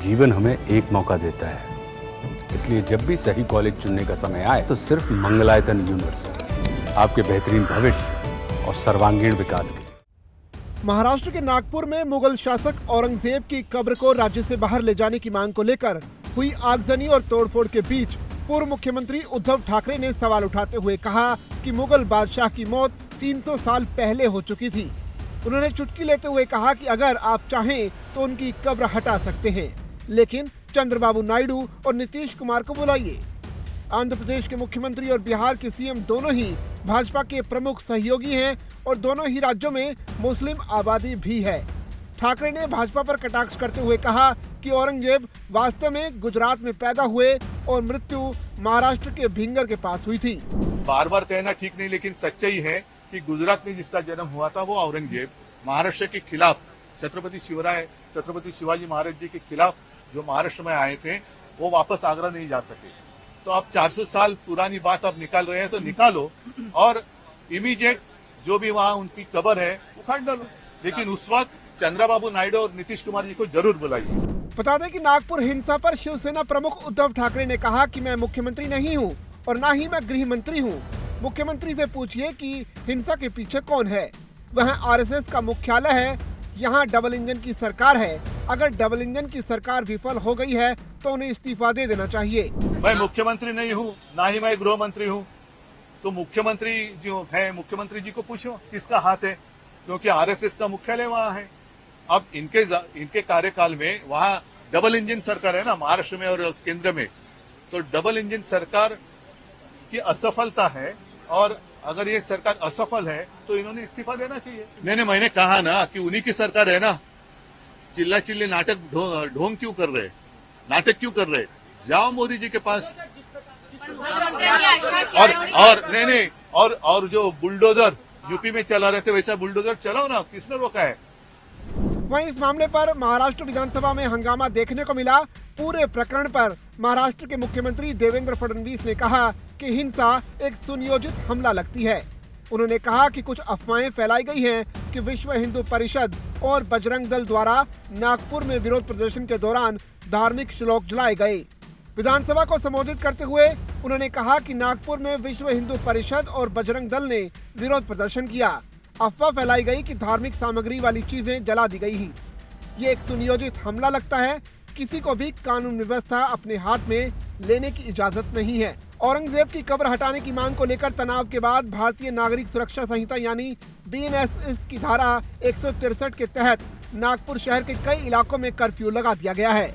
जीवन हमें एक मौका देता है, इसलिए जब भी सही कॉलेज चुनने का समय आए तो सिर्फ मंगलायतन यूनिवर्सिटी आपके बेहतरीन भविष्य और सर्वांगीण विकास के लिए। महाराष्ट्र के नागपुर में मुगल शासक औरंगजेब की कब्र को राज्य से बाहर ले जाने की मांग को लेकर हुई आगजनी और तोड़फोड़ के बीच पूर्व मुख्यमंत्री उद्धव ठाकरे ने सवाल उठाते हुए कहा कि मुगल बादशाह की मौत 300 साल पहले हो चुकी थी। उन्होंने चुटकी लेते हुए कहा कि अगर आप चाहें तो उनकी कब्र हटा सकते हैं, लेकिन चंद्रबाबू नायडू और नीतीश कुमार को बुलाइए। आंध्र प्रदेश के मुख्यमंत्री और बिहार के सीएम दोनों ही भाजपा के प्रमुख सहयोगी हैं और दोनों ही राज्यों में मुस्लिम आबादी भी है। ठाकरे ने भाजपा पर कटाक्ष करते हुए कहा कि औरंगजेब वास्तव में गुजरात में पैदा हुए और मृत्यु महाराष्ट्र के भिंगर के पास हुई थी। बार बार कहना ठीक नहीं, लेकिन सच्चाई है कि गुजरात में जिसका जन्म हुआ था वो औरंगजेब महाराष्ट्र के खिलाफ छत्रपति शिवाजी महाराज जी के खिलाफ जो महाराष्ट्र में आए थे वो वापस आगरा नहीं जा सके। तो आप 400 साल पुरानी बात आप निकाल रहे हैं तो निकालो और इमीडिएट जो भी वहाँ उनकी कब्र है उखाड़ डालो, लेकिन उस वक्त चंद्रबाबू नायडू और नीतीश कुमार जी को जरूर बुलाइए। बता दें कि नागपुर हिंसा पर शिवसेना प्रमुख उद्धव ठाकरे ने कहा कि मैं मुख्यमंत्री नहीं हूं और ना ही मैं गृह मंत्री हूं। मुख्यमंत्री से पूछिए कि हिंसा के पीछे कौन है। वह आरएसएस का मुख्यालय है, यहाँ डबल इंजन की सरकार है। अगर डबल इंजन की सरकार विफल हो गई है तो उन्हें इस्तीफा दे देना चाहिए। मैं मुख्यमंत्री नहीं हूँ, ना ही मैं गृह मंत्री हूँ, तो मुख्यमंत्री जो है मुख्यमंत्री जी को पूछो किसका हाथ है, क्योंकि आरएसएस का मुख्यालय वहाँ है। अब इनके कार्यकाल में वहाँ डबल इंजन सरकार है ना, महाराष्ट्र में और केंद्र में, तो डबल इंजन सरकार की असफलता है और अगर ये सरकार असफल है तो इन्होंने इस्तीफा देना चाहिए। नहीं, मैंने कहा ना कि उन्हीं की सरकार है ना, चिल्ला चिल्ली नाटक ढोंग क्यों कर रहे, नाटक क्यों कर रहे? जाओ मोदी जी के पास और जो बुलडोजर यूपी में चला रहे थे वैसा बुलडोजर चलाओ ना, किसने रोका है? वहीं इस मामले पर महाराष्ट्र विधानसभा में हंगामा देखने को मिला। पूरे प्रकरण पर महाराष्ट्र के मुख्यमंत्री देवेंद्र फडणवीस ने कहा कि हिंसा एक सुनियोजित हमला लगती है। उन्होंने कहा कि कुछ अफवाहें फैलाई गई हैं कि विश्व हिंदू परिषद और बजरंग दल द्वारा नागपुर में विरोध प्रदर्शन के दौरान धार्मिक श्लोक जलाए गए। विधानसभा को संबोधित करते हुए उन्होंने कहा कि नागपुर में विश्व हिंदू परिषद और बजरंग दल ने विरोध प्रदर्शन किया। अफवाह फैलाई गई कि धार्मिक सामग्री वाली चीजें जला दी गई ही। ये एक सुनियोजित हमला लगता है। किसी को भी कानून व्यवस्था अपने हाथ में लेने की इजाजत नहीं है। औरंगजेब की कब्र हटाने की मांग को लेकर तनाव के बाद भारतीय नागरिक सुरक्षा संहिता यानी बीएनएसएस की धारा 163 के तहत नागपुर शहर के कई इलाकों में कर्फ्यू लगा दिया गया है।